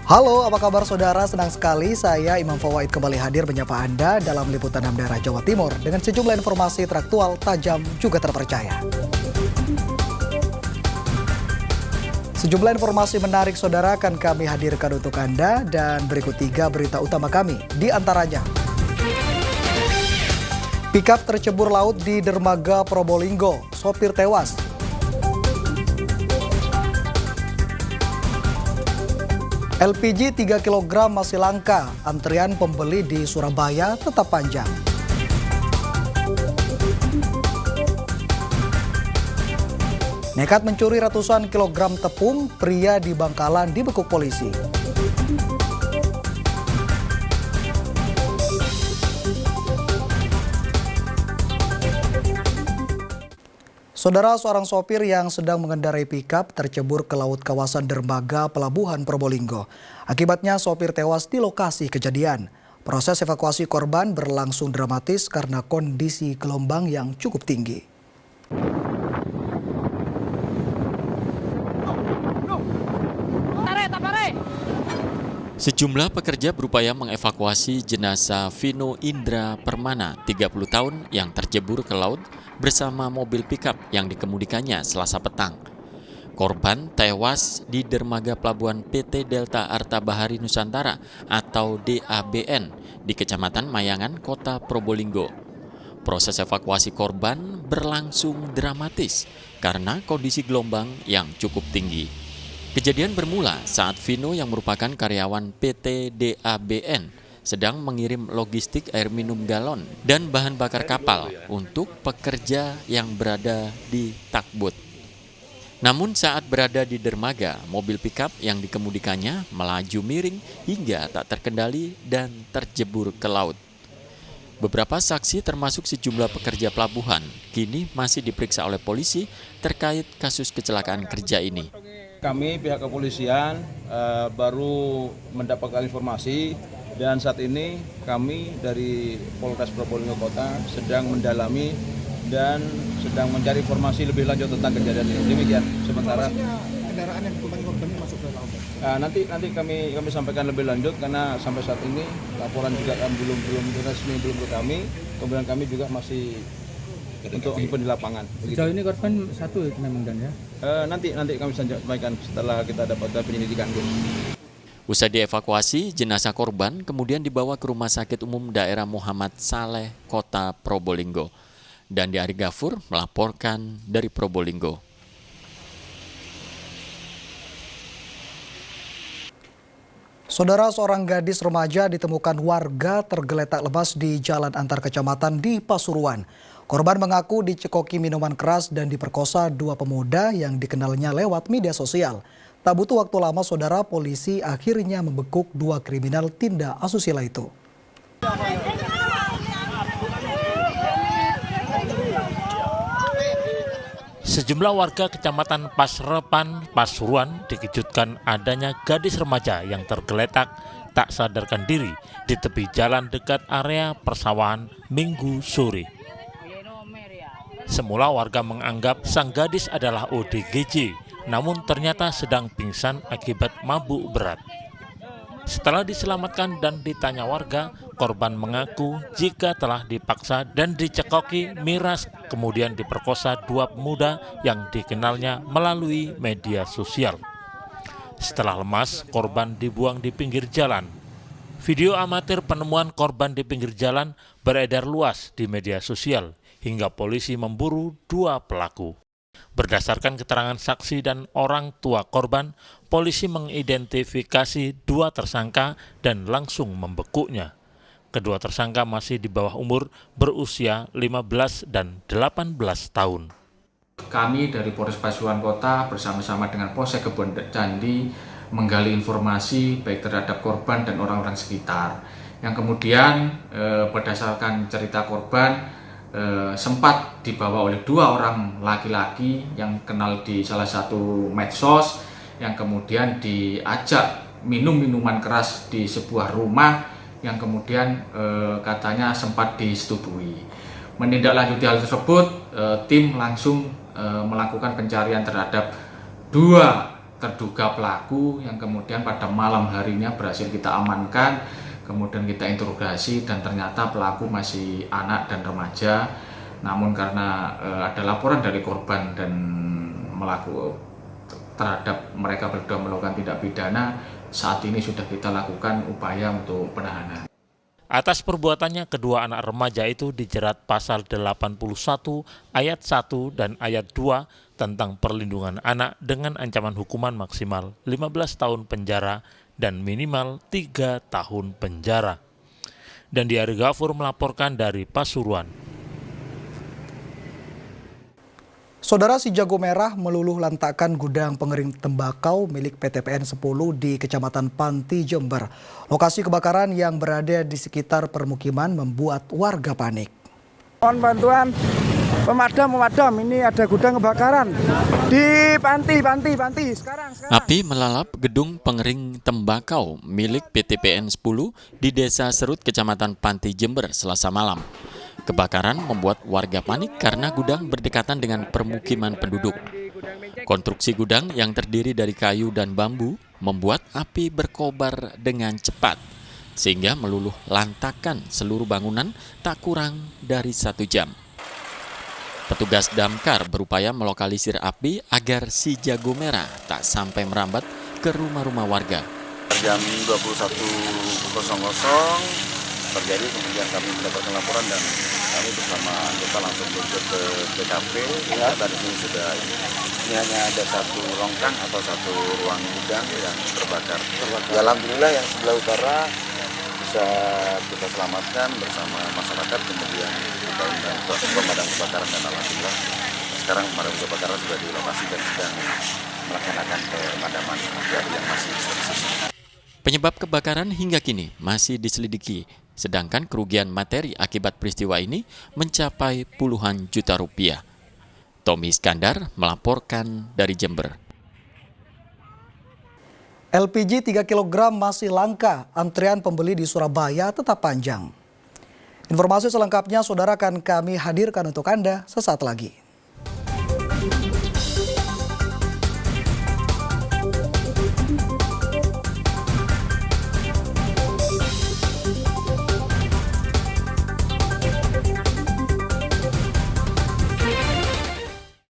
Halo, apa kabar saudara? Senang sekali saya Imam Fawaid kembali hadir menyapa Anda dalam liputan 6 daerah Jawa Timur dengan sejumlah informasi teraktual, tajam, juga terpercaya. Sejumlah informasi menarik saudara akan kami hadirkan untuk Anda dan berikut 3 berita utama kami. Di antaranya, pikap tercebur laut di dermaga Probolinggo, sopir tewas. LPG 3 kg masih langka, antrian pembeli di Surabaya tetap panjang. Nekat mencuri ratusan kilogram tepung, pria di Bangkalan dibekuk polisi. Saudara, seorang sopir yang sedang mengendarai pikap tercebur ke laut kawasan dermaga Pelabuhan Probolinggo. Akibatnya sopir tewas di lokasi kejadian. Proses evakuasi korban berlangsung dramatis karena kondisi gelombang yang cukup tinggi. Sejumlah pekerja berupaya mengevakuasi jenazah Vino Indra Permana, 30 tahun yang tercebur ke laut bersama mobil pikap yang dikemudikannya Selasa petang. Korban tewas di dermaga pelabuhan PT Delta Arta Bahari Nusantara atau DABN di Kecamatan Mayangan, Kota Probolinggo. Proses evakuasi korban berlangsung dramatis karena kondisi gelombang yang cukup tinggi. Kejadian bermula saat Vino yang merupakan karyawan PT DABN sedang mengirim logistik air minum galon dan bahan bakar kapal untuk pekerja yang berada di Takbut. Namun saat berada di dermaga, mobil pikap yang dikemudikannya melaju miring hingga tak terkendali dan terjebur ke laut. Beberapa saksi termasuk sejumlah pekerja pelabuhan kini masih diperiksa oleh polisi terkait kasus kecelakaan kerja ini. Kami pihak kepolisian baru mendapatkan informasi dan saat ini kami dari Polres Probolinggo Kota sedang mendalami dan sedang mencari informasi lebih lanjut tentang kejadian ini. Demikian sementara. Kendaraan yang ditumpangi korban masuk ke laut. Nanti kami sampaikan lebih lanjut karena sampai saat ini laporan juga belum resmi belum ke kami. Kemudian kami juga masih untuk di lapangan. Sejauh ini korban satu memang dan ya? Nanti kami sampaikan setelah kita dapat penyelidikan dulu. Usai dievakuasi, jenazah korban kemudian dibawa ke Rumah Sakit Umum Daerah Muhammad Saleh, Kota Probolinggo. Dan Ari Gafur melaporkan dari Probolinggo. Saudara, seorang gadis remaja ditemukan warga tergeletak lemas di jalan antar kecamatan di Pasuruan. Korban mengaku dicekoki minuman keras dan diperkosa 2 pemuda yang dikenalnya lewat media sosial. Tak butuh waktu lama, saudara, polisi akhirnya membekuk 2 kriminal tindak asusila itu. Sejumlah warga Kecamatan Pasrepan, Pasuruan dikejutkan adanya gadis remaja yang tergeletak tak sadarkan diri di tepi jalan dekat area persawahan Minggu sore. Semula warga menganggap sang gadis adalah ODGJ, namun ternyata sedang pingsan akibat mabuk berat. Setelah diselamatkan dan ditanya warga, korban mengaku jika telah dipaksa dan dicekoki miras, kemudian diperkosa 2 pemuda yang dikenalnya melalui media sosial. Setelah lemas, korban dibuang di pinggir jalan. Video amatir penemuan korban di pinggir jalan beredar luas di media sosial, hingga polisi memburu 2 pelaku. Berdasarkan keterangan saksi dan orang tua korban, polisi mengidentifikasi 2 tersangka dan langsung membekuknya. Kedua tersangka masih di bawah umur, berusia 15 dan 18 tahun. Kami dari Polres Pasuruan Kota bersama-sama dengan Polsek Kebon Candi menggali informasi baik terhadap korban dan orang-orang sekitar. Yang kemudian berdasarkan cerita korban, sempat dibawa oleh 2 orang laki-laki yang kenal di salah satu medsos, yang kemudian diajak minum minuman keras di sebuah rumah yang kemudian katanya sempat disetujui. Menindaklanjuti hal tersebut, tim langsung melakukan pencarian terhadap 2 terduga pelaku yang kemudian pada malam harinya berhasil kita amankan, kemudian kita interogasi dan ternyata pelaku masih anak dan remaja. Namun karena ada laporan dari korban dan terhadap mereka berdua melakukan tindak pidana, saat ini sudah kita lakukan upaya untuk penahanan. Atas perbuatannya, kedua anak remaja itu dijerat pasal 81 ayat 1 dan ayat 2 tentang perlindungan anak dengan ancaman hukuman maksimal 15 tahun penjara dan minimal 3 tahun penjara. Dan Ari Ghafur melaporkan dari Pasuruan. Saudara, si jago merah meluluh lantakkan gudang pengering tembakau milik PT PN 10 di Kecamatan Panti, Jember. Lokasi kebakaran yang berada di sekitar permukiman membuat warga panik. Mohon bantuan pemadam, ini ada gudang kebakaran di Panti. Sekarang. Api melalap gedung pengering tembakau milik PT PN 10 di Desa Serut, Kecamatan Panti, Jember, Selasa malam. Kebakaran membuat warga panik karena gudang berdekatan dengan permukiman penduduk. Konstruksi gudang yang terdiri dari kayu dan bambu membuat api berkobar dengan cepat, sehingga meluluh lantakan seluruh bangunan tak kurang dari 1 jam. Petugas damkar berupaya melokalisir api agar si jago merah tak sampai merambat ke rumah-rumah warga. Jam 21.00 terjadi, kemudian kami mendapatkan laporan dan kami bersama anggota langsung meluncur ke TKP. Ternyata di sini sudah ini hanya ada satu longkang atau satu ruang gudang yang terbakar. Ya, alhamdulillah yang sebelah utara bisa kita selamatkan bersama masyarakat, kemudian kita undang pemadam kebakaran dan alhamdulillah sekarang pemadam kebakaran sudah di lokasi dan sedang melaksanakan pemadaman api yang masih tersisa. Penyebab kebakaran hingga kini masih diselidiki, sedangkan kerugian materi akibat peristiwa ini mencapai puluhan juta rupiah. Tommy Iskandar melaporkan dari Jember. LPG 3 kg masih langka, antrian pembeli di Surabaya tetap panjang. Informasi selengkapnya saudara akan kami hadirkan untuk Anda sesaat lagi.